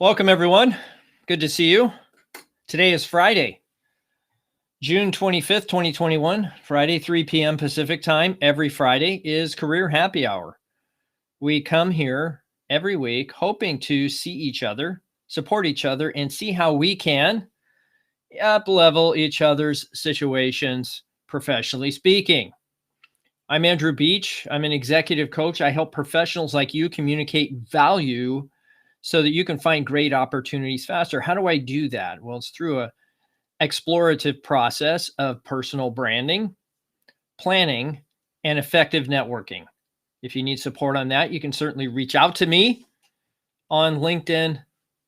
Welcome, everyone. Good to see you. Today is Friday, June 25th, 2021. Friday, 3 p.m. Pacific time. Every Friday is Career Happy Hour. We come here every week hoping to see each other, support each other, and see how we can up-level each other's situations, professionally speaking. I'm Andrew Beach. I'm an executive coach. I help professionals like you communicate value so that you can find great opportunities faster. How do I do that? Well, it's through a explorative process of personal branding, planning, and effective networking. If you need support on that, you can certainly reach out to me on LinkedIn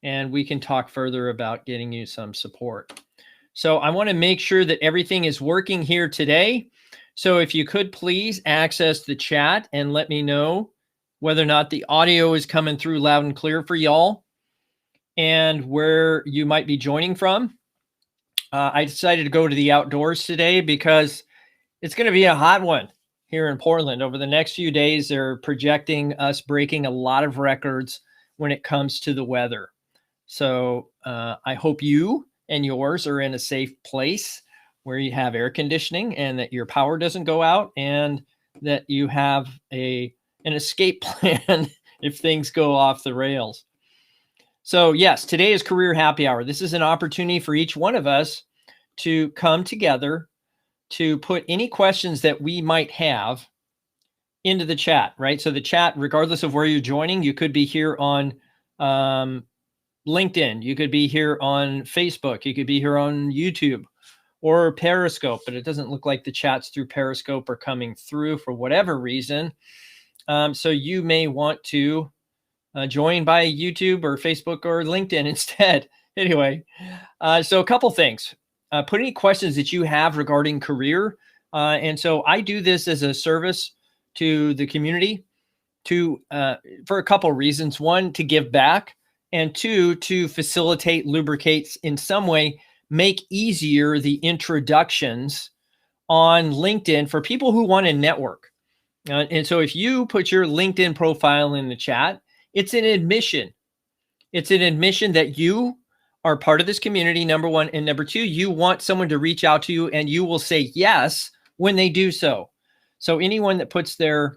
and we can talk further about getting you some support. So I want to make sure that everything is working here today. So if you could please access the chat and let me know whether or not the audio is coming through loud and clear for y'all and where you might be joining from. I decided to go to the outdoors today because it's going to be a hot one here in Portland. Over the next few days, they're projecting us breaking a lot of records when it comes to the weather. So I hope you and yours are in a safe place where you have air conditioning and that your power doesn't go out and that you have an escape plan if things go off the rails. So yes, today is Career Happy Hour. This is an opportunity for each one of us to come together to put any questions that we might have into the chat, right? So the chat, regardless of where you're joining, you could be here on LinkedIn, you could be here on Facebook, you could be here on YouTube or Periscope, but it doesn't look like the chats through Periscope are coming through for whatever reason. So you may want to join by YouTube or Facebook or LinkedIn instead. Anyway, so a couple things. Put any questions that you have regarding career. And so I do this as a service to the community for a couple reasons. One, to give back, and two, to facilitate, lubricate in some way, make easier the introductions on LinkedIn for people who want to network. And so if you put your LinkedIn profile in the chat, it's an admission. It's an admission that you are part of this community, number one. And number two, you want someone to reach out to you and you will say yes when they do so. So anyone that puts their,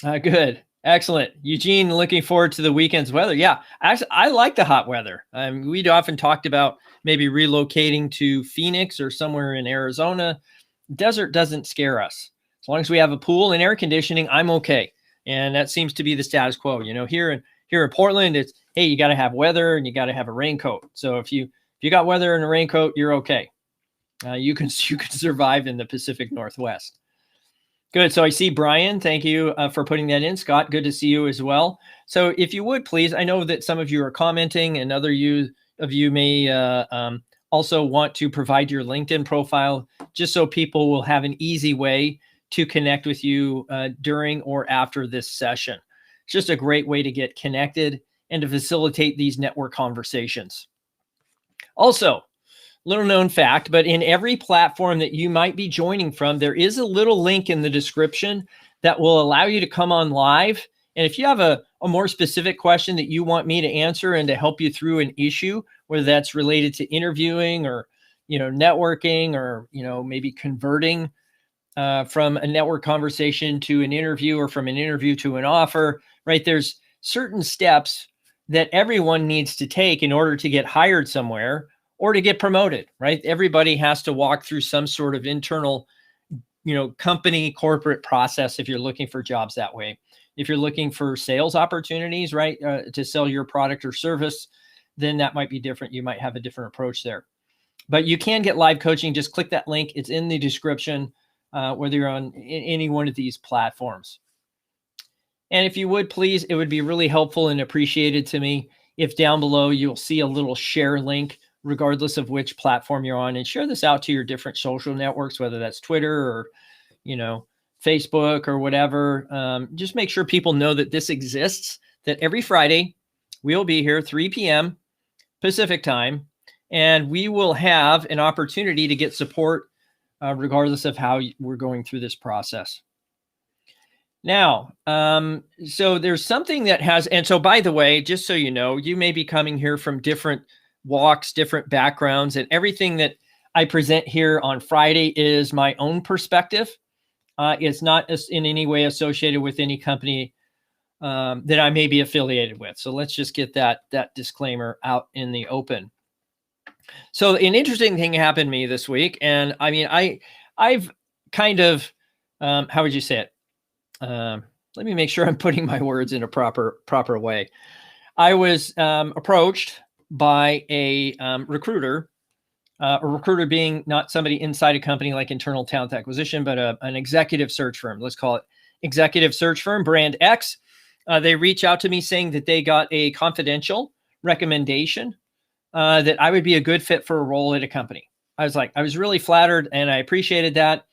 good, excellent. Eugene, looking forward to the weekend's weather. Yeah, actually, I like the hot weather. We'd often talked about maybe relocating to Phoenix or somewhere in Arizona. Desert doesn't scare us. As long as we have a pool and air conditioning, I'm okay. And that seems to be the status quo. You know, here in Portland, it's, hey, you got to have weather and you got to have a raincoat. So if you got weather and a raincoat, you're okay. You can survive in the Pacific Northwest. Good. So I see Brian. Thank you for putting that in. Scott, good to see you as well. So if you would please, I know that some of you are commenting and other of you may also want to provide your LinkedIn profile just so people will have an easy way to connect with you during or after this session. It's just a great way to get connected and to facilitate these network conversations. Also, little known fact, but in every platform that you might be joining from, there is a little link in the description that will allow you to come on live. And if you have a more specific question that you want me to answer and to help you through an issue, whether that's related to interviewing or, networking or, maybe converting from a network conversation to an interview or from an interview to an offer, right? There's certain steps that everyone needs to take in order to get hired somewhere or to get promoted, right? Everybody has to walk through some sort of internal, company corporate process if you're looking for jobs that way. If you're looking for sales opportunities, right, to sell your product or service, then that might be different. You might have a different approach there. But you can get live coaching. Just click that link. It's in the description, whether you're on any one of these platforms. And if you would, please, it would be really helpful and appreciated to me if down below you'll see a little share link, regardless of which platform you're on, and share this out to your different social networks, whether that's Twitter or, Facebook or whatever. Just make sure people know that this exists, that every Friday we'll be here 3 p.m. Pacific time, and we will have an opportunity to get support regardless of how we're going through this process. Now, so there's something that has, and so by the way, just so you know, you may be coming here from different walks, different backgrounds, and everything that I present here on Friday is my own perspective. It's not in any way associated with any company that I may be affiliated with. So let's just get that disclaimer out in the open. So an interesting thing happened to me this week, and I mean, I've kind of, how would you say it? Let me make sure I'm putting my words in a proper way. I was approached by a recruiter being not somebody inside a company like internal talent acquisition, but an executive search firm. Let's call it executive search firm, Brand X. They reach out to me saying that they got a confidential recommendation that I would be a good fit for a role at a company. I was really flattered and I appreciated that.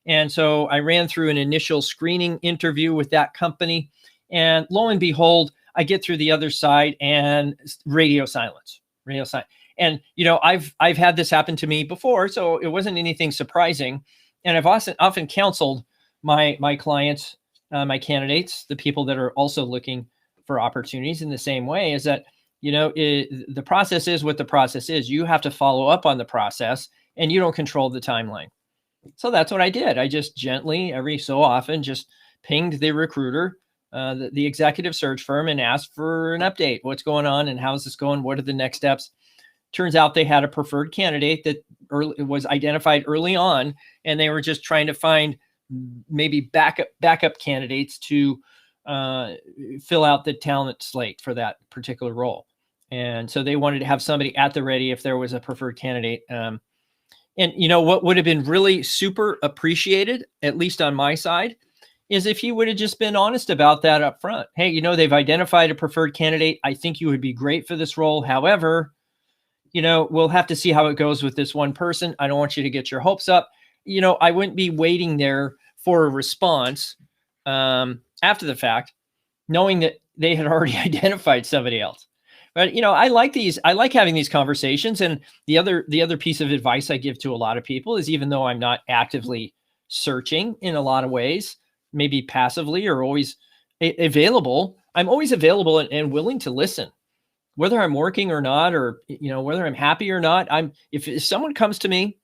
And so I ran through an initial screening interview with that company. And lo and behold, I get through the other side and radio silence. And, you know, I've had this happen to me before, so it wasn't anything surprising. And I've often counseled my clients, my candidates, the people that are also looking for opportunities in the same way, is that, you know, the process is what the process is. You have to follow up on the process and you don't control the timeline. So that's what I did. I just gently, every so often, just pinged the recruiter, the executive search firm, and asked for an update. What's going on and how's this going? What are the next steps? Turns out they had a preferred candidate that was identified early on, and they were just trying to find maybe backup candidates to fill out the talent slate for that particular role. And so they wanted to have somebody at the ready if there was a preferred candidate. And you know what would have been really super appreciated, at least on my side, is if he would have just been honest about that up front. Hey, you know, they've identified a preferred candidate. I think you would be great for this role. However, you know, we'll have to see how it goes with this one person. I don't want you to get your hopes up. You know, I wouldn't be waiting there for a response after the fact, knowing that they had already identified somebody else. But, you know, I like having these conversations. And the other piece of advice I give to a lot of people is, even though I'm not actively searching in a lot of ways, maybe passively or always available, I'm always available and willing to listen, whether I'm working or not, or, you know, whether I'm happy or not. If someone comes to me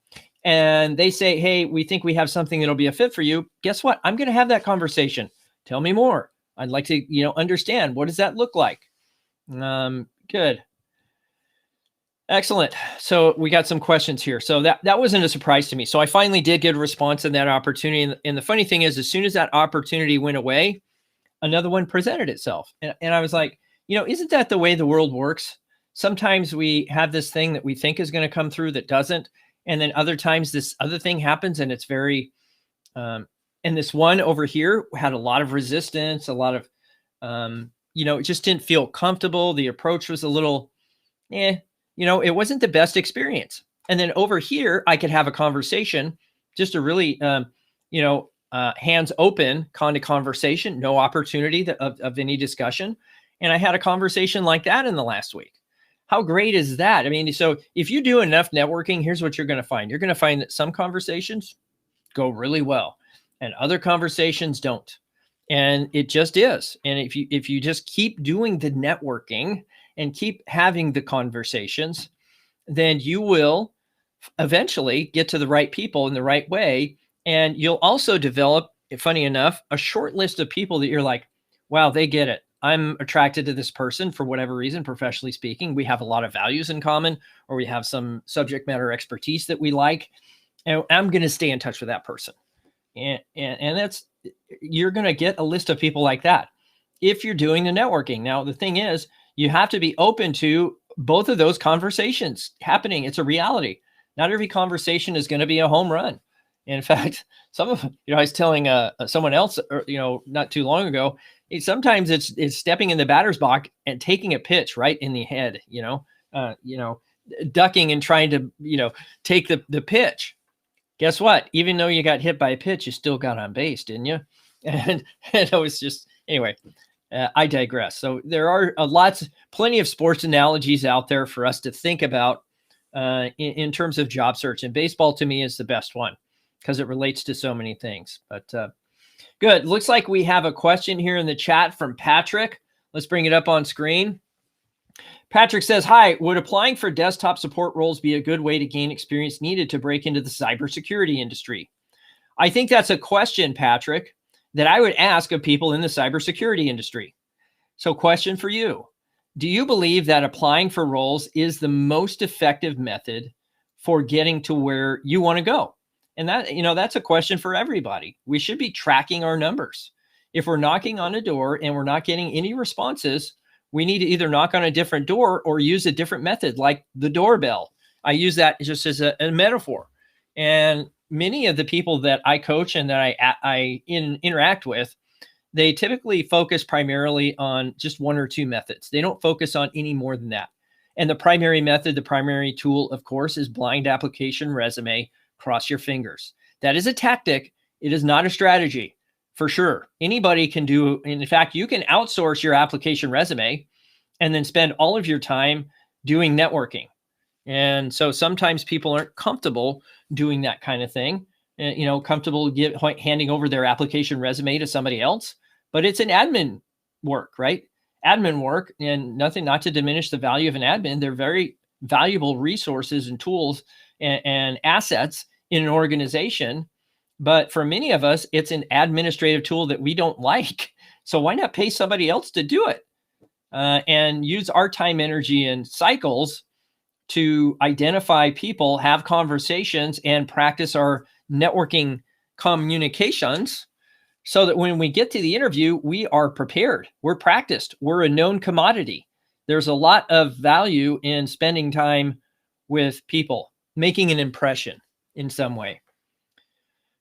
and they say, hey, we think we have something that'll be a fit for you, guess what? I'm going to have that conversation. Tell me more. I'd like to, you know, understand, what does that look like? Good. Excellent. So we got some questions here. So that wasn't a surprise to me. So I finally did get a response in that opportunity. And the funny thing is, as soon as that opportunity went away, another one presented itself. And I was like, you know, isn't that the way the world works? Sometimes we have this thing that we think is going to come through that doesn't. And then other times this other thing happens and it's very, and this one over here had a lot of resistance, a lot of, you know, it just didn't feel comfortable. The approach was a little, you know, it wasn't the best experience. And then over here, I could have a conversation, just a really, you know, hands open kind of conversation, no opportunity of any discussion. And I had a conversation like that in the last week. How great is that? I mean, so if you do enough networking, here's what you're going to find. You're going to find that some conversations go really well and other conversations don't. And it just is. And if you just keep doing the networking and keep having the conversations, then you will eventually get to the right people in the right way. And you'll also develop, funny enough, a short list of people that you're like, wow, they get it. I'm attracted to this person for whatever reason, professionally speaking. We have a lot of values in common, or we have some subject matter expertise that we like. And I'm going to stay in touch with that person. And that's, you're going to get a list of people like that if you're doing the networking. Now, the thing is, you have to be open to both of those conversations happening. It's a reality. Not every conversation is going to be a home run. In fact, some of, you know, I was telling someone else, you know, not too long ago, sometimes it's stepping in the batter's box and taking a pitch right in the head, you know, ducking and trying to, you know, take the pitch. Guess what? Even though you got hit by a pitch, you still got on base, didn't you? And it was just, anyway, I digress. So there are plenty of sports analogies out there for us to think about in terms of job search. And baseball, to me, is the best one because it relates to so many things. But Good. Looks like we have a question here in the chat from Patrick. Let's bring it up on screen. Patrick says, hi, would applying for desktop support roles be a good way to gain experience needed to break into the cybersecurity industry? I think that's a question, Patrick, that I would ask of people in the cybersecurity industry. So question for you. Do you believe that applying for roles is the most effective method for getting to where you want to go? And that, that's a question for everybody. We should be tracking our numbers. If we're knocking on a door and we're not getting any responses, we need to either knock on a different door or use a different method like the doorbell. I use that just as a metaphor. And many of the people that I coach and that I interact with, they typically focus primarily on just one or two methods. They don't focus on any more than that. And the primary method, the primary tool, of course, is blind application resume. Cross your fingers. That is a tactic. It is not a strategy. For sure. Anybody can do, in fact, you can outsource your application resume and then spend all of your time doing networking. And so sometimes people aren't comfortable doing that kind of thing, comfortable handing over their application resume to somebody else, but it's an admin work, right? Admin work, and not to diminish the value of an admin. They're very valuable resources and tools and assets in an organization. But for many of us, it's an administrative tool that we don't like. So why not pay somebody else to do it and use our time, energy, and cycles to identify people, have conversations, and practice our networking communications so that when we get to the interview, we are prepared. We're practiced. We're a known commodity. There's a lot of value in spending time with people, making an impression in some way.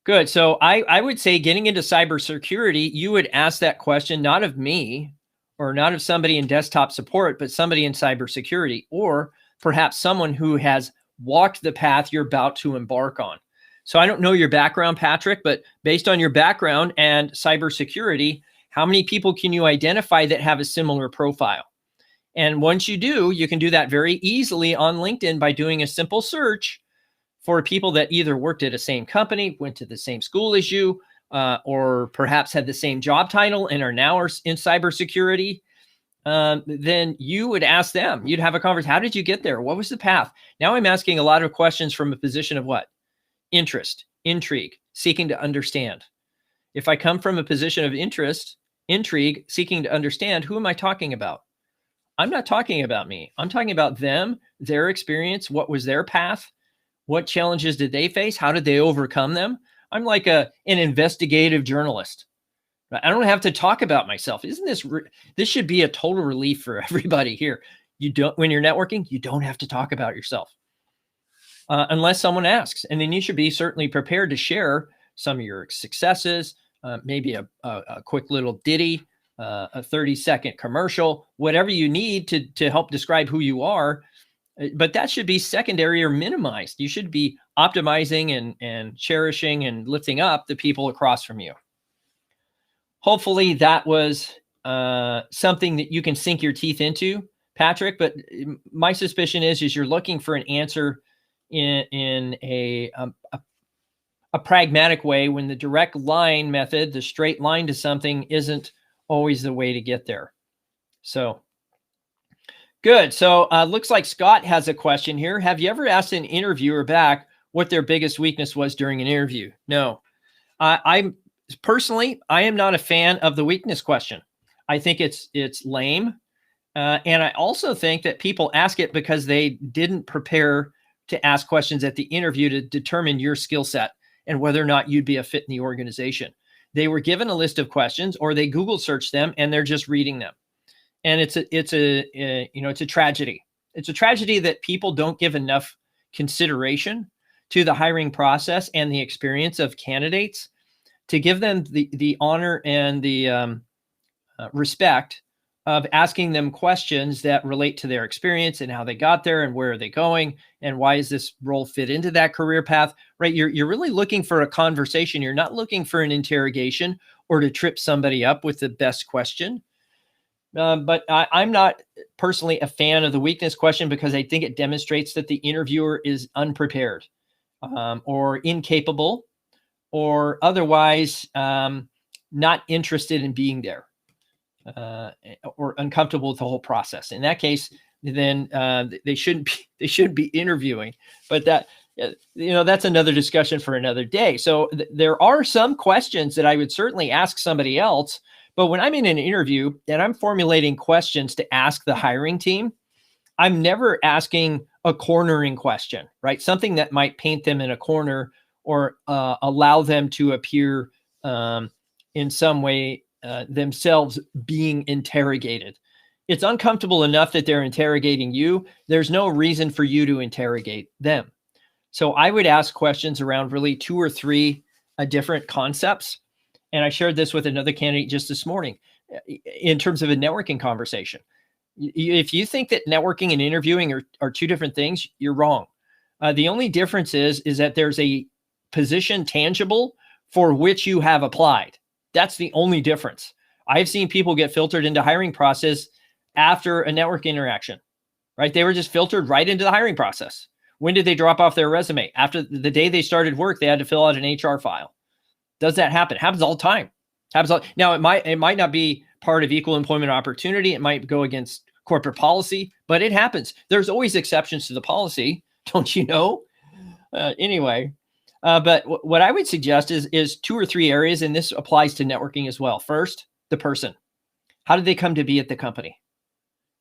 Good. So I would say getting into cybersecurity, you would ask that question, not of me or not of somebody in desktop support, but somebody in cybersecurity, or perhaps someone who has walked the path you're about to embark on. So I don't know your background, Patrick, but based on your background and cybersecurity, how many people can you identify that have a similar profile? And once you do, you can do that very easily on LinkedIn by doing a simple search for people that either worked at the same company, went to the same school as you, or perhaps had the same job title and are now in cybersecurity. Then you would ask them, you'd have a conversation. How did you get there? What was the path? Now I'm asking a lot of questions from a position of what? Interest, intrigue, seeking to understand. If I come from a position of interest, intrigue, seeking to understand, who am I talking about? I'm not talking about me. I'm talking about them, their experience, what was their path, what challenges did they face, how did they overcome them? I'm like an investigative journalist. I don't have to talk about myself. Isn't this should be a total relief for everybody here. When you're networking, you don't have to talk about yourself unless someone asks. And then you should be certainly prepared to share some of your successes, maybe a quick little ditty, a 30-second commercial, whatever you need to help describe who you are. But that should be secondary or minimized. You should be optimizing and cherishing and lifting up the people across from you. Hopefully that was something that you can sink your teeth into, Patrick. But my suspicion is you're looking for an answer in a pragmatic way, when the direct line method, the straight line to something, isn't always the way to get there. So good. So looks like Scott has a question here. Have you ever asked an interviewer back what their biggest weakness was during an interview? No. Personally, I am not a fan of the weakness question. I think it's lame. And I also think that people ask it because they didn't prepare to ask questions at the interview to determine your skill set and whether or not you'd be a fit in the organization. They were given a list of questions, or they Google searched them and they're just reading them. And it's a tragedy. It's a tragedy that people don't give enough consideration to the hiring process and the experience of candidates to give them the honor and the respect of asking them questions that relate to their experience and how they got there and where are they going and why is this role fit into that career path, right? You're really looking for a conversation. You're not looking for an interrogation or to trip somebody up with the best question. But I'm not personally a fan of the weakness question because I think it demonstrates that the interviewer is unprepared or incapable or otherwise not interested in being there or uncomfortable with the whole process. In that case, then they shouldn't be interviewing. But that, that's another discussion for another day. So there are some questions that I would certainly ask somebody else. But when I'm in an interview and I'm formulating questions to ask the hiring team, I'm never asking a cornering question, right? Something that might paint them in a corner or allow them to appear in some way themselves being interrogated. It's uncomfortable enough that they're interrogating you. There's no reason for you to interrogate them. So I would ask questions around really 2 or 3 different concepts. And I shared this with another candidate just this morning in terms of a networking conversation. If you think that networking and interviewing are 2 different things, you're wrong. The only difference is that there's a position tangible for which you have applied. That's the only difference. I've seen people get filtered into hiring process after a network interaction, right? They were just filtered right into the hiring process. When did they drop off their resume? After the day they started work, they had to fill out an HR file. Does that happen? It happens all the time. Now, it might not be part of equal employment opportunity. It might go against corporate policy, but it happens. There's always exceptions to the policy, don't you know? Anyway, but what I would suggest is 2 or 3 areas, and this applies to networking as well. First, the person. How did they come to be at the company?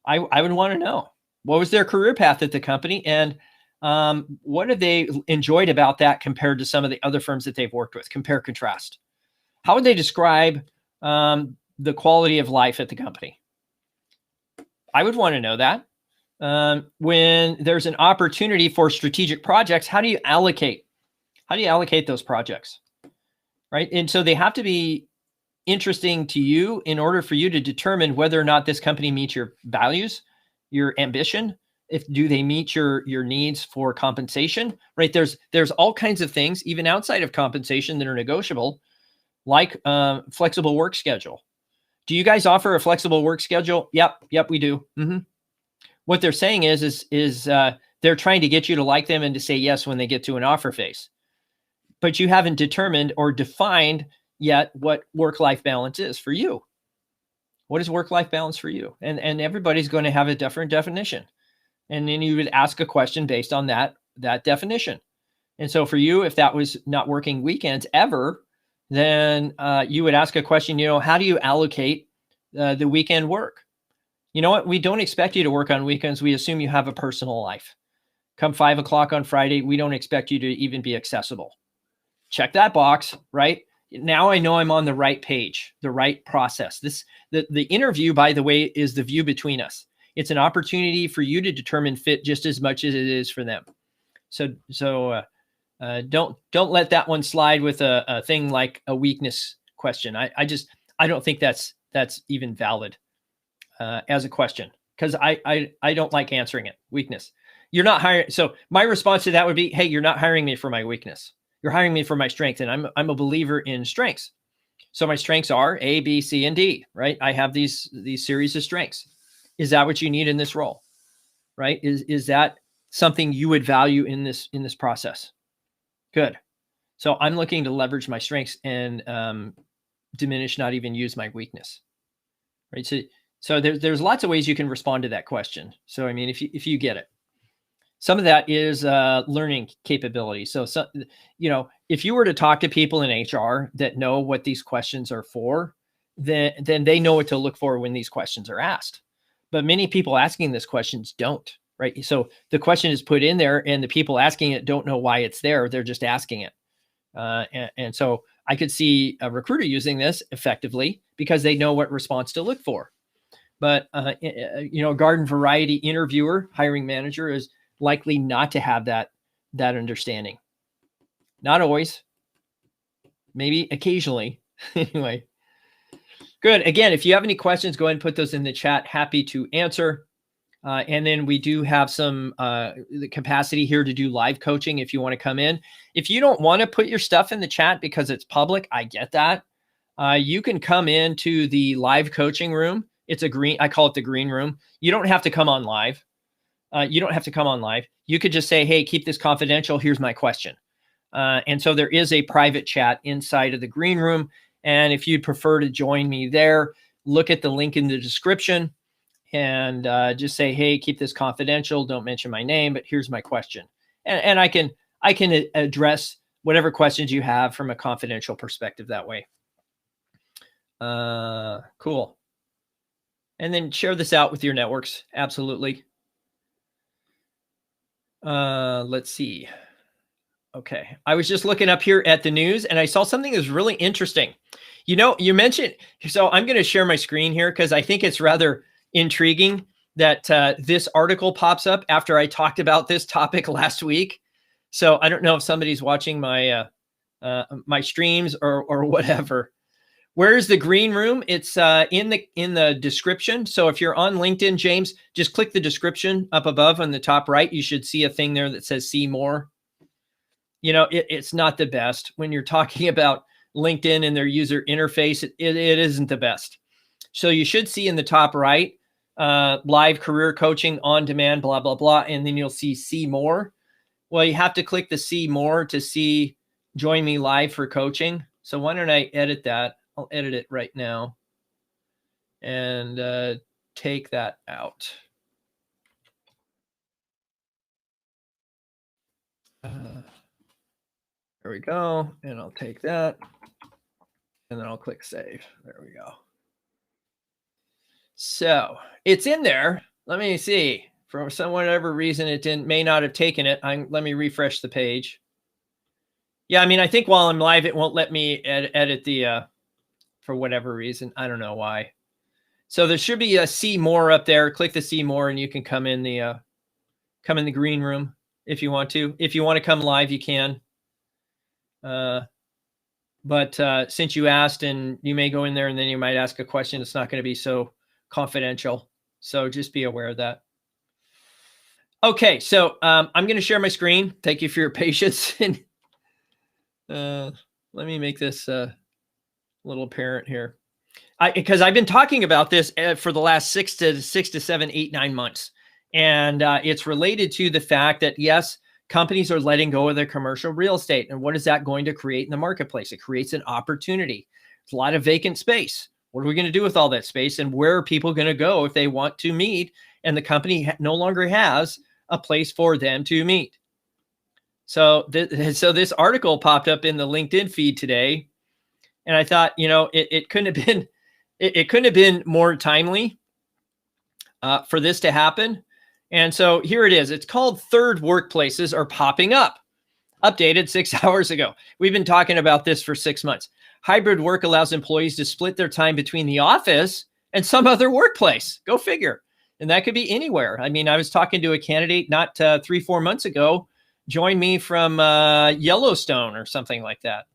I would want to know. What was their career path at the company, and what have they enjoyed about that compared to some of the other firms that they've worked with? Compare, contrast. How would they describe the quality of life at the company? I would want to know that. When there's an opportunity for strategic projects, how do you allocate those projects, right? And so they have to be interesting to you in order for you to determine whether or not this company meets your values, your ambition. Do they meet your needs for compensation, right? There's all kinds of things, even outside of compensation, that are negotiable, like flexible work schedule. Do you guys offer a flexible work schedule? Yep, we do. Mm-hmm. What they're saying is they're trying to get you to like them and to say yes when they get to an offer phase. But you haven't determined or defined yet what work-life balance is for you. What is work-life balance for you? And everybody's going to have a different definition. And then you would ask a question based on that definition. And so for you, if that was not working weekends ever, then you would ask a question, how do you allocate the weekend work? You know what? We don't expect you to work on weekends. We assume you have a personal life. Come 5 o'clock on Friday, we don't expect you to even be accessible. Check that box, right? Now I know I'm on the right page, the right process. The interview, by the way, is the view between us. It's an opportunity for you to determine fit just as much as it is for them. So don't let that one slide with a thing like a weakness question. I don't think that's even valid as a question, because I don't like answering it. Weakness. You're not hiring. So my response to that would be, hey, you're not hiring me for my weakness. You're hiring me for my strength, and I'm a believer in strengths. So my strengths are A, B, C, and D, right? I have these series of strengths. Is that what you need in this role, right? Is that something you would value in this process? Good. So I'm looking to leverage my strengths and diminish, not even use my weakness, right? So there's lots of ways you can respond to that question. So I mean, if you get it. Some of that is learning capability. So, if you were to talk to people in HR that know what these questions are for, then they know what to look for when these questions are asked. But many people asking these questions don't, right? So the question is put in there, and the people asking it don't know why it's there. They're just asking it. And so I could see a recruiter using this effectively because they know what response to look for. But, garden variety interviewer, hiring manager is likely not to have that understanding. Not always, maybe occasionally. Anyway, good. Again, if you have any questions, go ahead and put those in the chat. Happy to answer. And then we do have some the capacity here to do live coaching if you want to come in. If you don't want to put your stuff in the chat because it's public, I get that. You can come into the live coaching room. I call it the green room. You don't have to come on live. You could just say, hey, keep this confidential. Here's my question. And so there is a private chat inside of the green room. And if you'd prefer to join me there, look at the link in the description and just say, hey, keep this confidential. Don't mention my name, but here's my question. And I can address whatever questions you have from a confidential perspective that way. Cool. And then share this out with your networks. Absolutely. Let's see. Okay. I was just looking up here at the news and I saw something that's really interesting. You know, you mentioned, so I'm going to share my screen here because I think it's rather intriguing that this article pops up after I talked about this topic last week. So I don't know if somebody's watching my my streams or whatever. Where's the green room? It's in the description. So if you're on LinkedIn, James, just click the description up above on the top right. You should see a thing there that says see more. You know, it's not the best when you're talking about LinkedIn and their user interface. It isn't the best. So you should see in the top right, live career coaching on demand, blah, blah, blah. And then you'll see more. Well, you have to click the see more to see join me live for coaching. So why don't I edit that? I'll edit it right now and take that out. There we go. And I'll take that and then I'll click save. There we go. So it's in there. Let me see. For some whatever reason, it may not have taken it. Let me refresh the page. Yeah, I mean, I think while I'm live, it won't let me edit the, for whatever reason. I don't know why. So there should be a see more up there. Click the see more and you can come in the green room if you want to. If you want to come live, you can. But since you asked and you may go in there and then you might ask a question, it's not going to be so confidential. So just be aware of that. Okay, so I'm going to share my screen. Thank you for your patience. And let me make this a little apparent here. Because I've been talking about this for the last 6 to 7, 8, 9 months. And it's related to the fact that, yes, companies are letting go of their commercial real estate. And what is that going to create in the marketplace? It creates an opportunity. There's a lot of vacant space. What are we going to do with all that space? And where are people going to go if they want to meet? And the company no longer has a place for them to meet. So this article popped up in the LinkedIn feed today. And I thought, you know, it couldn't have been more timely for this to happen. And so here it is. It's called Third Workplaces Are Popping Up. Updated 6 hours ago. We've been talking about this for 6 months. Hybrid work allows employees to split their time between the office and some other workplace. Go figure. And that could be anywhere. I mean, I was talking to a candidate not 3-4 months ago, joined me from Yellowstone or something like that,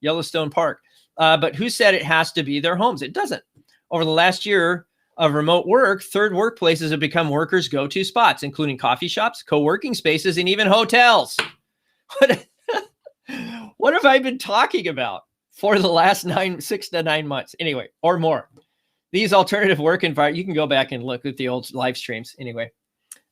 Yellowstone Park. But who said it has to be their homes? It doesn't. Over the last year of remote work, third workplaces have become workers' go-to spots, including coffee shops, co-working spaces, and even hotels. What have I been talking about for the last 6 to 9 months? Anyway, or more. These alternative work environments, you can go back and look at the old live streams anyway.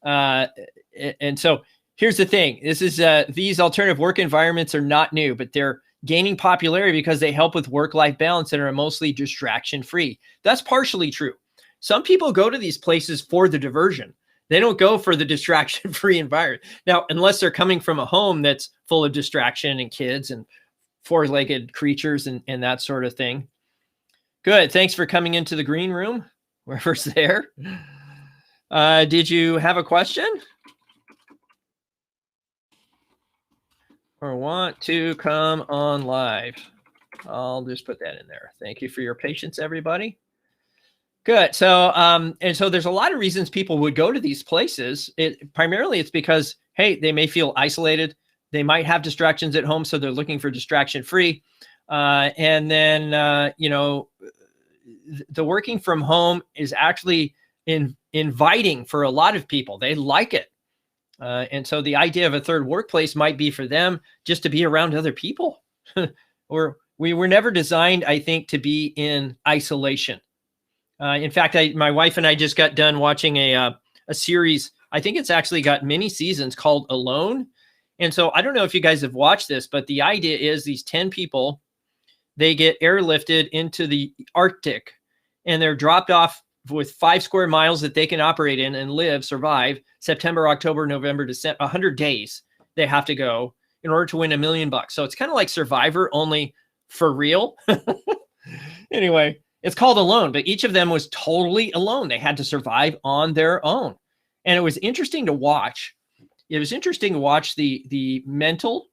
And so here's the thing. This is these alternative work environments are not new, but they're gaining popularity because they help with work-life balance and are mostly distraction-free. That's partially true. Some people go to these places for the diversion. They don't go for the distraction-free environment. Now, unless they're coming from a home that's full of distraction and kids and four-legged creatures and that sort of thing. Good. Thanks for coming into the green room. Whoever's there. Did you have a question? Or want to come on live? I'll just put that in there. Thank you for your patience, everybody. Good. So, and so there's a lot of reasons people would go to these places. Primarily it's because, hey, they may feel isolated. They might have distractions at home, so they're looking for distraction-free. And then, you know, the working from home is actually inviting for a lot of people. They like it. And so the idea of a third workplace might be for them just to be around other people. Or we were never designed, I think, to be in isolation. In fact, my wife and I just got done watching a series. I think it's actually got many seasons called Alone. And so I don't know if you guys have watched this, but the idea is these 10 people they get airlifted into the Arctic, and they're dropped off with 5 square miles that they can operate in and live, survive September, October, November, December, 100 days they have to go in order to win $1 million. So it's kind of like Survivor, only for real. Anyway, it's called Alone, but each of them was totally alone. They had to survive on their own. And it was interesting to watch. It was interesting to watch the mental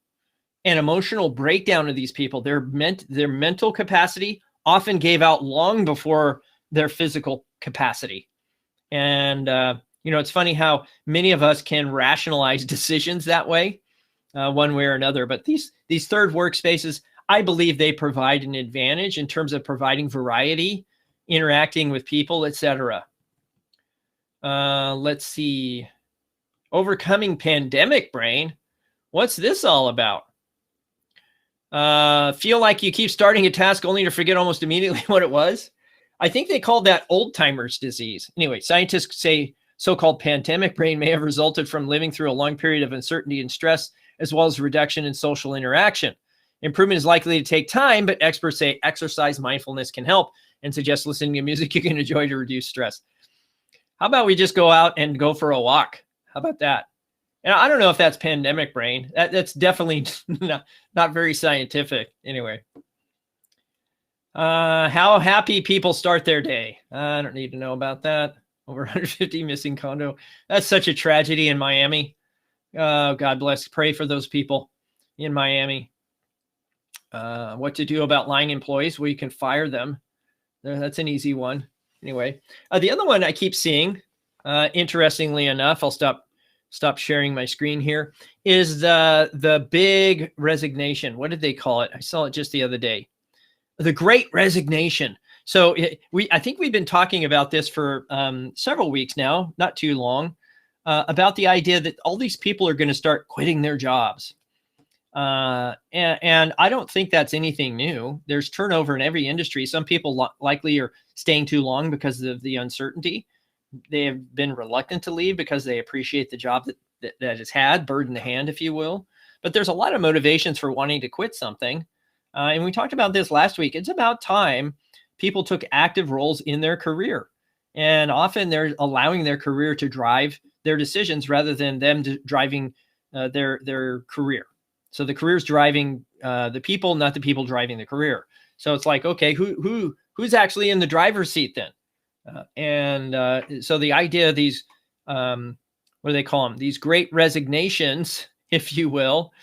and emotional breakdown of these people. Their mental capacity often gave out long before their physical capacity. And, it's funny how many of us can rationalize decisions that way, one way or another. But these third workspaces, I believe they provide an advantage in terms of providing variety, interacting with people, etc. Let's see. Overcoming pandemic brain. What's this all about? Feel like you keep starting a task only to forget almost immediately what it was. I think they called that old timers disease. Anyway, scientists say so-called pandemic brain may have resulted from living through a long period of uncertainty and stress, as well as reduction in social interaction. Improvement is likely to take time, but experts say exercise mindfulness can help and suggest listening to music you can enjoy to reduce stress. How about we just go out and go for a walk? How about that? And I don't know if that's pandemic brain. That's definitely not very scientific. Anyway, how happy people start their day. I don't need to know about that. Over 150 missing condo. That's such a tragedy in Miami. God bless. Pray for those people in Miami. What to do about lying employees? Well, you can fire them. That's an easy one. Anyway, the other one I keep seeing, interestingly enough, I'll stop sharing my screen here, is the big resignation. What did they call it? I saw it just the other day. The Great Resignation. So I think we've been talking about this for several weeks now, not too long, about the idea that all these people are going to start quitting their jobs. And I don't think that's anything new. There's turnover in every industry. Some people likely are staying too long because of the uncertainty. They have been reluctant to leave because they appreciate the job that it's had, bird in the hand, if you will. But there's a lot of motivations for wanting to quit something. And we talked about this last week. It's about time people took active roles in their career. And often they're allowing their career to drive their decisions rather than them driving their career. So the career is driving the people, not the people driving the career. So it's like, okay, who's actually in the driver's seat then? So the idea of these, what do they call them? These great resignations, if you will,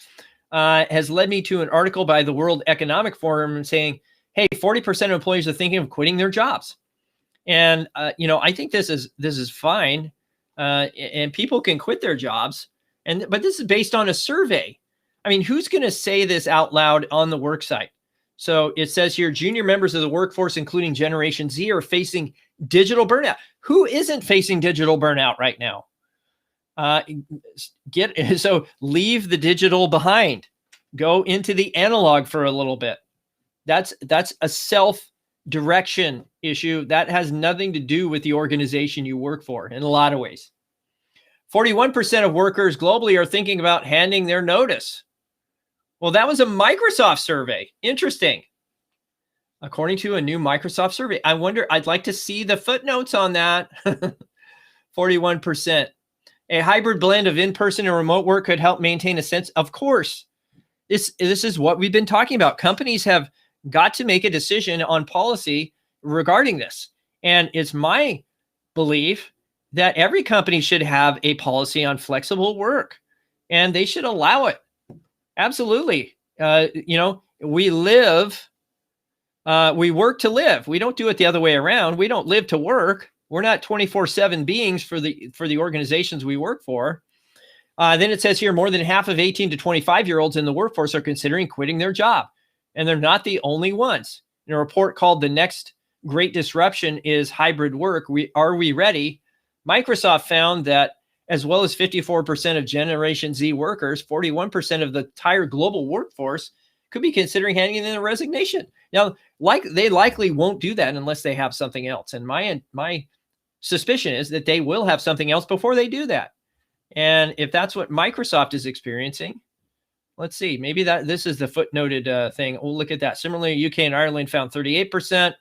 has led me to an article by the World Economic Forum saying, hey, 40% of employees are thinking of quitting their jobs. And, I think this is fine. And people can quit their jobs. But this is based on a survey. I mean, who's going to say this out loud on the work site? So it says here, junior members of the workforce, including Generation Z, are facing digital burnout. Who isn't facing digital burnout right now? So leave the digital behind. Go into the analog for a little bit. That's a self-direction issue. That has nothing to do with the organization you work for in a lot of ways. 41% of workers globally are thinking about handing their notice. Well, that was a Microsoft survey. Interesting. According to a new Microsoft survey. I'd like to see the footnotes on that. 41%. A hybrid blend of in-person and remote work could help maintain a sense. Of course, this is what we've been talking about. Companies have got to make a decision on policy regarding this. And it's my belief that every company should have a policy on flexible work, and they should allow it. Absolutely. We work to live. We don't do it the other way around. We don't live to work. We're not 24/7 beings for the organizations we work for. Then it says here, more than half of 18 to 25-year-olds in the workforce are considering quitting their job. And they're not the only ones. In a report called The Next Great Disruption is Hybrid Work, Are We Ready? Microsoft found that as well as 54% of Generation Z workers, 41% of the entire global workforce could be considering handing in a resignation. Now, they likely won't do that unless they have something else. And my suspicion is that they will have something else before they do that. And if that's what Microsoft is experiencing, Let's see. Maybe this is the footnoted thing. We'll look at that. Similarly, UK and Ireland found 38%.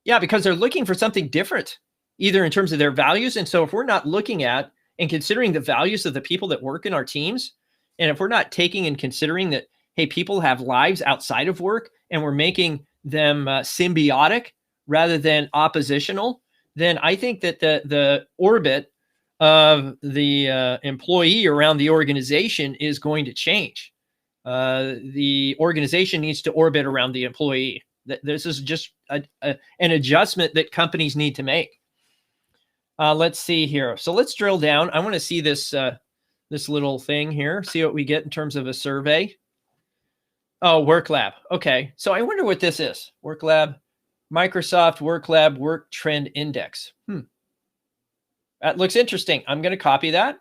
Yeah, because they're looking for something different, either in terms of their values. And so if we're not looking at and considering the values of the people that work in our teams, and if we're not taking and considering that, hey, people have lives outside of work and we're making them symbiotic rather than oppositional, then I think that the orbit of the employee around the organization is going to change. The organization needs to orbit around the employee. This is just an adjustment that companies need to make. Let's see here. So let's drill down. I want to see this this little thing here, see what we get in terms of a survey. Oh, WorkLab. Okay. So I wonder what this is. WorkLab, Microsoft WorkLab Work Trend Index. That looks interesting. I'm going to copy that.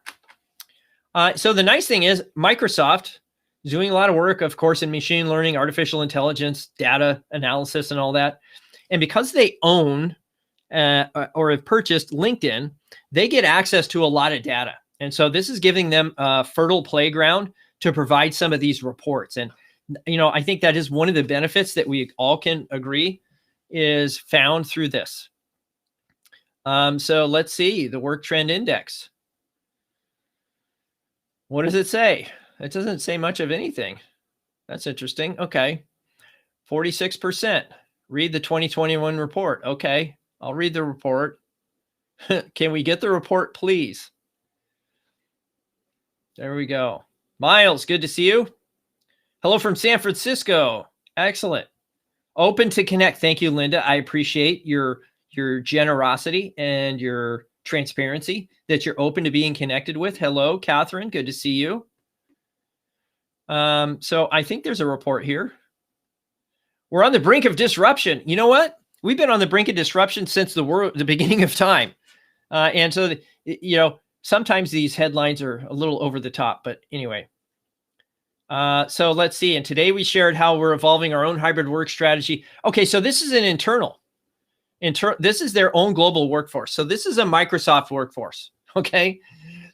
So the nice thing is Microsoft is doing a lot of work, of course, in machine learning, artificial intelligence, data analysis, and all that. And because they own or have purchased LinkedIn, they get access to a lot of data. And so this is giving them a fertile playground to provide some of these reports. And, you know, I think that is one of the benefits that we all can agree is found through this. So let's see the Work Trend Index. What does it say? It doesn't say much of anything. That's interesting. Okay. 46%. Read the 2021 report. Okay. I'll read the report. Can we get the report, please? There we go. Miles, good to see you. Hello from San Francisco. Excellent. Open to connect. Thank you, Linda. I appreciate your generosity and your transparency that you're open to being connected with. Hello, Catherine. Good to see you. So I think there's a report here. We're on the brink of disruption. You know what? We've been on the brink of disruption since the beginning of time. And so, you know, sometimes these headlines are a little over the top, but anyway. So let's see. And today we shared how we're evolving our own hybrid work strategy. Okay, so this is an internal. This is their own global workforce. So this is a Microsoft workforce. Okay.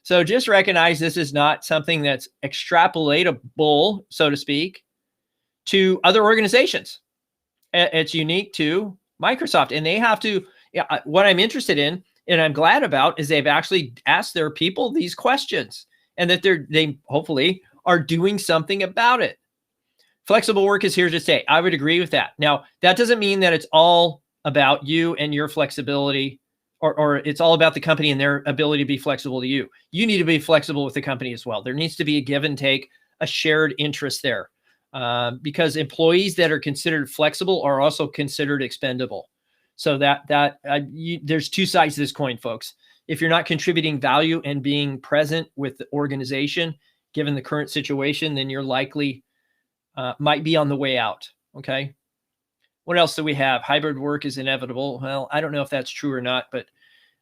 So just recognize this is not something that's extrapolatable, so to speak, to other organizations. It's unique to Microsoft, and they have to, what I'm interested in and I'm glad about is they've actually asked their people these questions and that they hopefully are doing something about it. Flexible work is here to stay. I would agree with that. Now, that doesn't mean that it's all about you and your flexibility, or it's all about the company and their ability to be flexible to you. You need to be flexible with the company as well. There needs to be a give and take, a shared interest there, because employees that are considered flexible are also considered expendable. So there's two sides to this coin, folks. If you're not contributing value and being present with the organization, given the current situation, then you're likely might be on the way out. Okay. What else do we have? Hybrid work is inevitable. Well, I don't know if that's true or not, but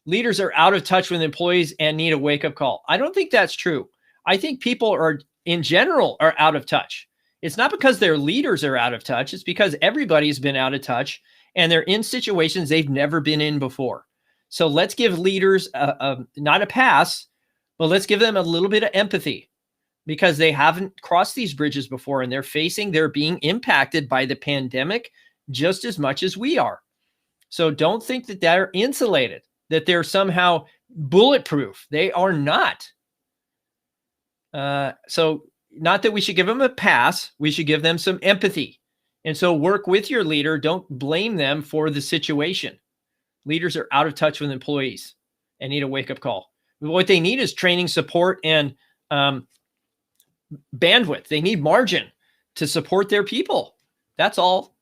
leaders are out of touch with employees and need a wake-up call. I don't think that's true. I think people are, in general, are out of touch. It's not because their leaders are out of touch. It's because everybody's been out of touch and they're in situations they've never been in before. So let's give leaders not a pass, but let's give them a little bit of empathy, because they haven't crossed these bridges before and they're being impacted by the pandemic just as much as we are. So don't think that they're insulated, that they're somehow bulletproof. They are not. So not that we should give them a pass, we should give them some empathy. And so work with your leader. Don't blame them for the situation. Leaders are out of touch with employees and need a wake-up call. What they need is training, support, and bandwidth. They need margin to support their people. That's all.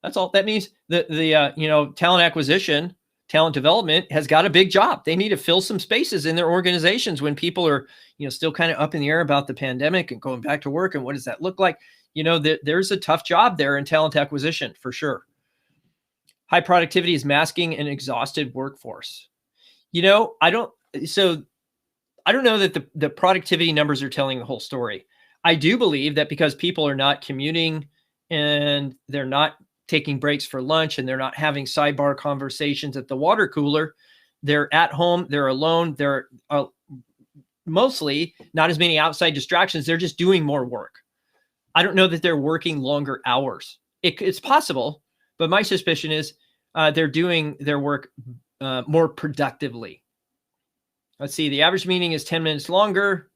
That's all. That means the talent acquisition, talent development has got a big job. They need to fill some spaces in their organizations when people are, still kind of up in the air about the pandemic and going back to work. And what does that look like? There's a tough job there in talent acquisition for sure. High productivity is masking an exhausted workforce. I don't know that the productivity numbers are telling the whole story. I do believe that because people are not commuting and they're not taking breaks for lunch and they're not having sidebar conversations at the water cooler, they're at home, they're alone, they're mostly not as many outside distractions. They're just doing more work. I don't know that they're working longer hours. It's possible, but my suspicion is they're doing their work more productively. Let's see. The average meeting is 10 minutes longer,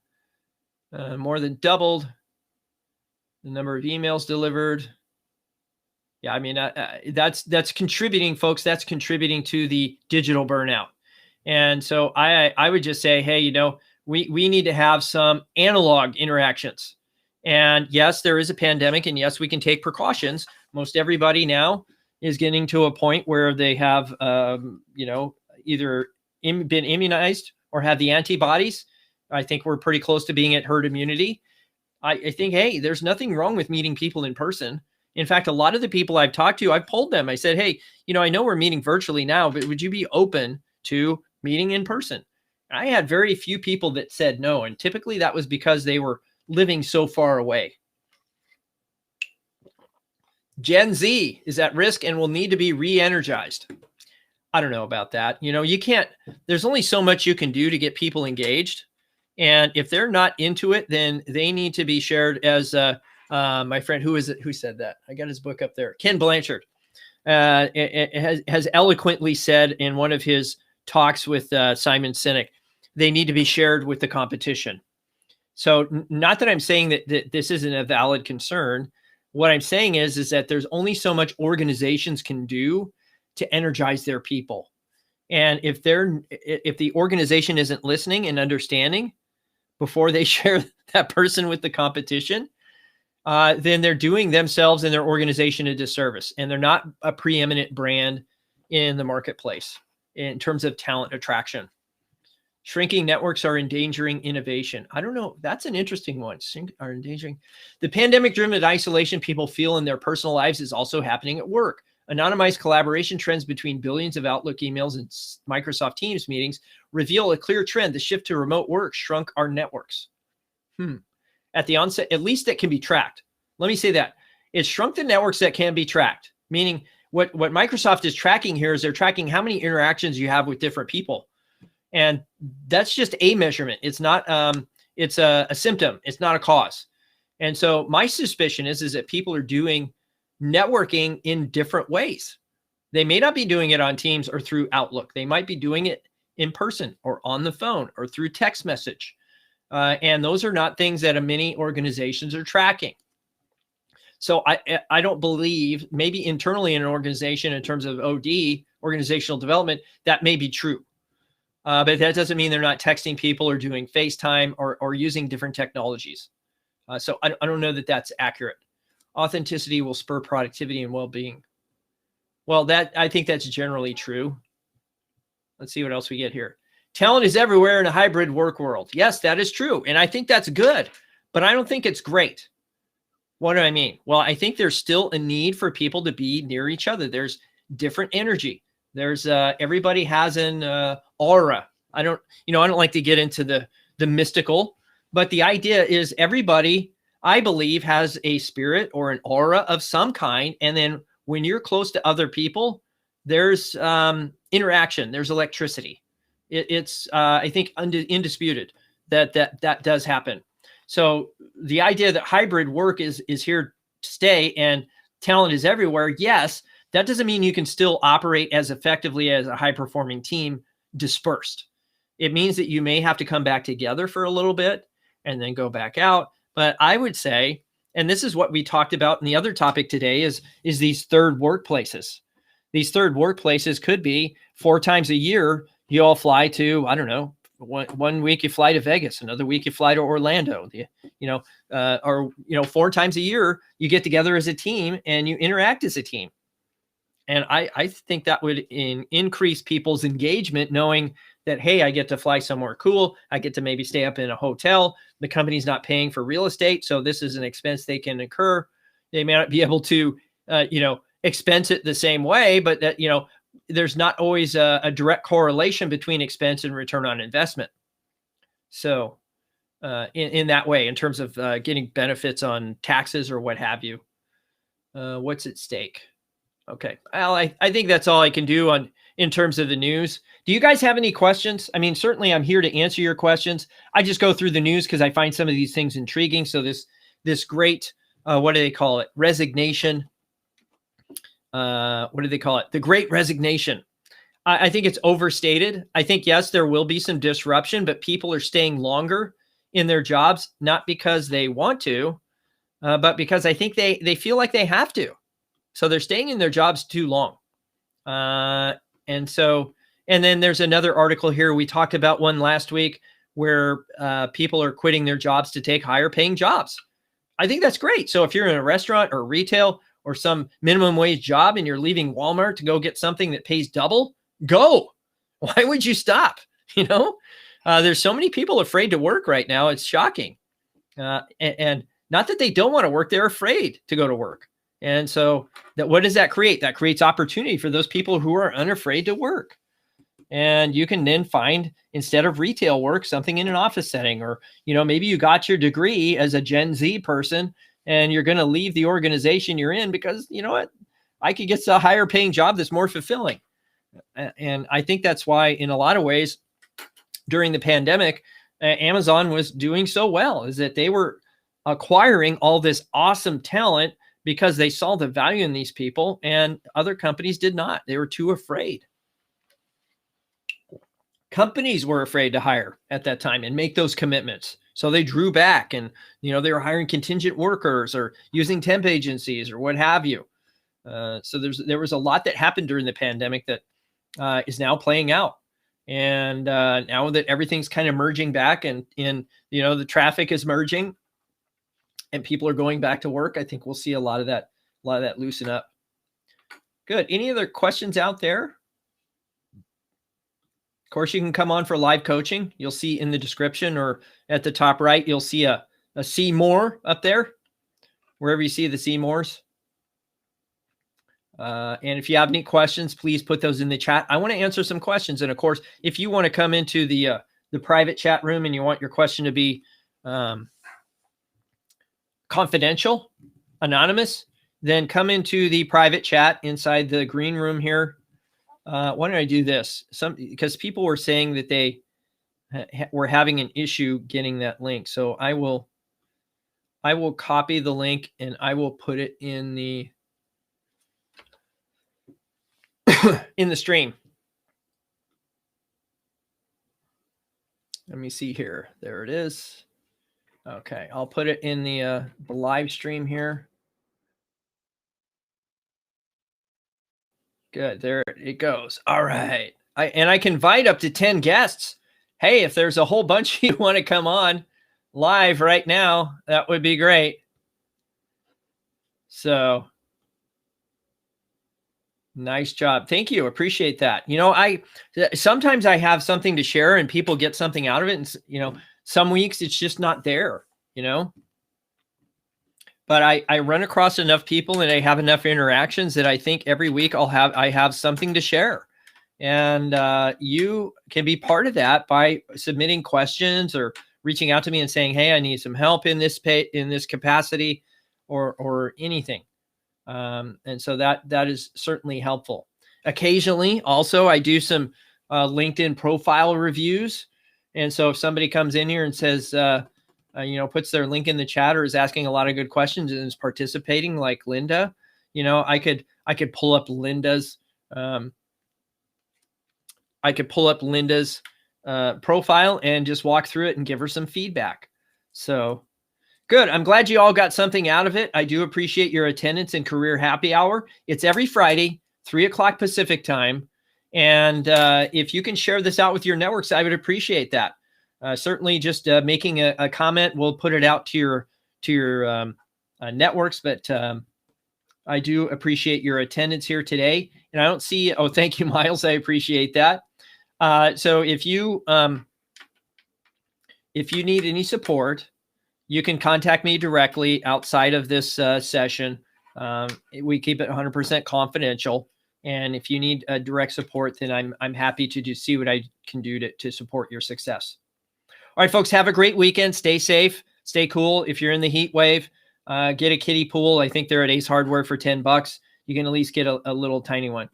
more than doubled the number of emails delivered. Yeah, I mean, that's contributing, folks. That's contributing to the digital burnout. And so I would just say, hey, we need to have some analog interactions. And yes, there is a pandemic, and yes, we can take precautions. Most everybody now is getting to a point where they have, either been immunized or have the antibodies. I think we're pretty close to being at herd immunity. I think, hey, there's nothing wrong with meeting people in person. In fact, a lot of the people I've talked to, I've polled them. I said, hey, I know we're meeting virtually now, but would you be open to meeting in person? I had very few people that said no. And typically that was because they were living so far away. Gen Z is at risk and will need to be re-energized. I don't know about that. You can't, there's only so much you can do to get people engaged. And if they're not into it, then they need to be shared as my friend, who is it? Who said that? I got his book up there. Ken Blanchard has eloquently said in one of his talks with Simon Sinek, they need to be shared with the competition. So not that I'm saying that this isn't a valid concern. What I'm saying is that there's only so much organizations can do to energize their people. And if the organization isn't listening and understanding before they share that person with the competition, then they're doing themselves and their organization a disservice. And they're not a preeminent brand in the marketplace in terms of talent attraction. Shrinking networks are endangering innovation. I don't know. That's an interesting one. Are endangering. The pandemic-driven isolation people feel in their personal lives is also happening at work. Anonymized collaboration trends between billions of Outlook emails and Microsoft Teams meetings reveal a clear trend. The shift to remote work shrunk our networks. At the onset, at least that can be tracked. Let me say that. It shrunk the networks that can be tracked, meaning what Microsoft is tracking here is they're tracking how many interactions you have with different people. And that's just a measurement. It's not, it's a symptom. It's not a cause. And so my suspicion is that people are doing networking in different ways. They may not be doing it on Teams or through Outlook. They might be doing it in person or on the phone or through text message. And those are not things that many organizations are tracking. So I don't believe, maybe internally in an organization in terms of OD, organizational development, that may be true. But that doesn't mean they're not texting people or doing FaceTime or using different technologies. So I don't know that that's accurate. Authenticity will spur productivity and well-being. Well, I think that's generally true. Let's see what else we get here. Talent is everywhere in a hybrid work world. Yes, that is true. And I think that's good, but I don't think it's great. What do I mean? Well, I think there's still a need for people to be near each other. There's different energy. There's everybody has an aura. I don't like to get into the mystical, but the idea is everybody, I believe, has a spirit or an aura of some kind. And then when you're close to other people, there's interaction, there's electricity. It's I think indisputed that does happen. So the idea that hybrid work is here to stay and talent is everywhere, yes, that doesn't mean you can still operate as effectively as a high-performing team dispersed. It means that you may have to come back together for a little bit and then go back out. But I would say, and this is what we talked about in the other topic today, is these third workplaces. These third workplaces could be 4 times a year, you all fly to, I don't know, one week you fly to Vegas, another week you fly to Orlando, or 4 times a year you get together as a team and you interact as a team. And I think that would increase people's engagement, knowing that, hey, I get to fly somewhere cool. I get to maybe stay up in a hotel. The company's not paying for real estate, so this is an expense they can incur. They may not be able to, expense it the same way, but that, there's not always a direct correlation between expense and return on investment. So in that way, in terms of getting benefits on taxes or what have you, what's at stake? Okay. Well, I think that's all I can do in terms of the news. Do you guys have any questions? I mean, certainly I'm here to answer your questions. I just go through the news because I find some of these things intriguing. So this great what do they call it? Resignation. What do they call it? The Great Resignation. I think it's overstated. I think, yes, there will be some disruption, but people are staying longer in their jobs, not because they want to, but because I think they feel like they have to. So they're staying in their jobs too long. And then there's another article here. We talked about one last week where people are quitting their jobs to take higher paying jobs. I think that's great. So if you're in a restaurant or retail or some minimum wage job and you're leaving Walmart to go get something that pays double, go. Why would you stop? There's so many people afraid to work right now. It's shocking. And not that they don't want to work, they're afraid to go to work. And so what does that create? That creates opportunity for those people who are unafraid to work. And you can then find, instead of retail work, something in an office setting, or, maybe you got your degree as a Gen Z person and you're going to leave the organization you're in because, you know what, I could get a higher paying job that's more fulfilling. And I think that's why, in a lot of ways, during the pandemic, Amazon was doing so well, is that they were acquiring all this awesome talent because they saw the value in these people, and other companies did not. They were too afraid. Companies were afraid to hire at that time and make those commitments. So they drew back, and, they were hiring contingent workers or using temp agencies or what have you. So there was a lot that happened during the pandemic that is now playing out. And now that everything's kind of merging back and the traffic is merging and people are going back to work, I think we'll see a lot of that loosen up. Good. Any other questions out there? Of course, you can come on for live coaching. You'll see in the description or at the top right, you'll see a see more up there, wherever you see the see mores. And if you have any questions, please put those in the chat. I want to answer some questions. And of course, if you want to come into the private chat room and you want your question to be confidential, anonymous, then come into the private chat inside the green room here. Why don't I do this? Because people were saying that they were having an issue getting that link. So I will copy the link and I will put it in the in the stream. Let me see here. There it is. Okay, I'll put it in the live stream here. Good, there it goes. All right. I can invite up to 10 guests. Hey, if there's a whole bunch you want to come on live right now, that would be great. So nice job. Thank you. Appreciate that. Sometimes I have something to share and people get something out of it. And, some weeks it's just not there, but I run across enough people and I have enough interactions that I think every week I have something to share. And you can be part of that by submitting questions or reaching out to me and saying, hey, I need some help in this capacity or anything. And so that is certainly helpful. Occasionally, also, I do some LinkedIn profile reviews. And so if somebody comes in here and says, puts their link in the chat or is asking a lot of good questions and is participating, like Linda, I could pull up Linda's profile and just walk through it and give her some feedback. So good. I'm glad you all got something out of it. I do appreciate your attendance in Career Happy Hour. It's every Friday, 3:00 Pacific time. And if you can share this out with your networks, I would appreciate that. Certainly just making a comment, we'll put it out to your networks. But I do appreciate your attendance here today. And I don't see, thank you, Miles. I appreciate that. So if you need any support, you can contact me directly outside of this session. We keep it 100% confidential. And if you need direct support, then I'm happy to see what I can do to support your success. All right, folks, have a great weekend. Stay safe, stay cool. If you're in the heat wave, get a kiddie pool. I think they're at Ace Hardware for $10. you can at least get a little tiny one.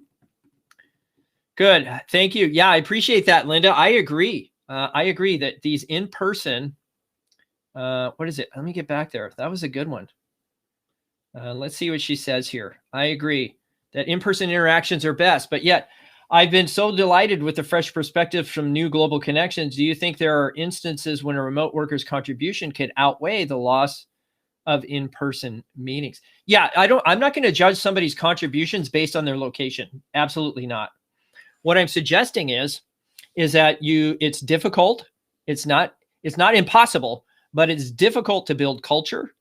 Good. Thank you. Yeah, I appreciate that, Linda. I agree. I agree that these in-person, what is it? Let me get back there. That was a good one. Let's see what she says here. I agree that in-person interactions are best, but yet I've been so delighted with the fresh perspective from New Global Connections. Do you think there are instances when a remote worker's contribution could outweigh the loss of in-person meetings? Yeah, I'm not going to judge somebody's contributions based on their location. Absolutely not. What I'm suggesting is that it's difficult. It's not impossible, but it's difficult to build culture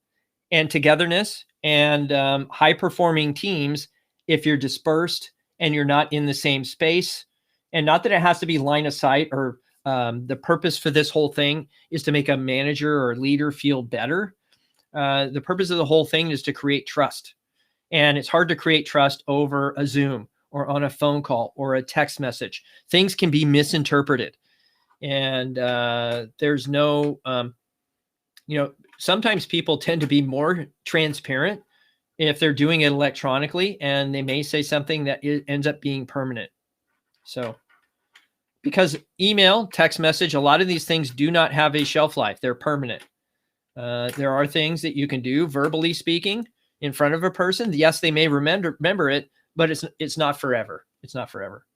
and togetherness and high-performing teams if you're dispersed and you're not in the same space. And not that it has to be line of sight, or the purpose for this whole thing is to make a manager or leader feel better. The purpose of the whole thing is to create trust. And it's hard to create trust over a Zoom or on a phone call or a text message. Things can be misinterpreted. And there's no, sometimes people tend to be more transparent if they're doing it electronically, and they may say something that ends up being permanent. So, because email, text message, a lot of these things do not have a shelf life. They're permanent. There are things that you can do verbally speaking in front of a person. Yes, they may remember it, but it's not forever. It's not forever.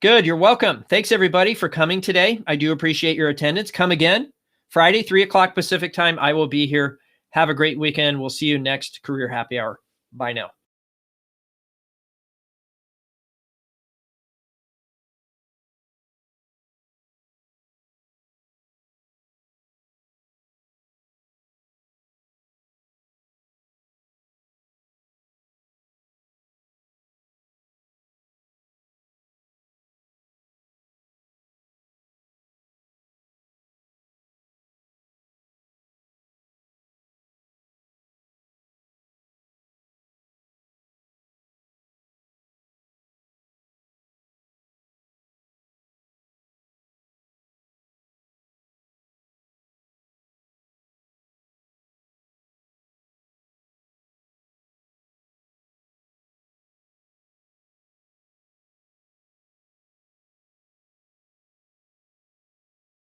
Good. You're welcome. Thanks everybody for coming today. I do appreciate your attendance. Come again. Friday, 3 o'clock Pacific time. I will be here. Have a great weekend. We'll see you next Career Happy Hour. Bye now.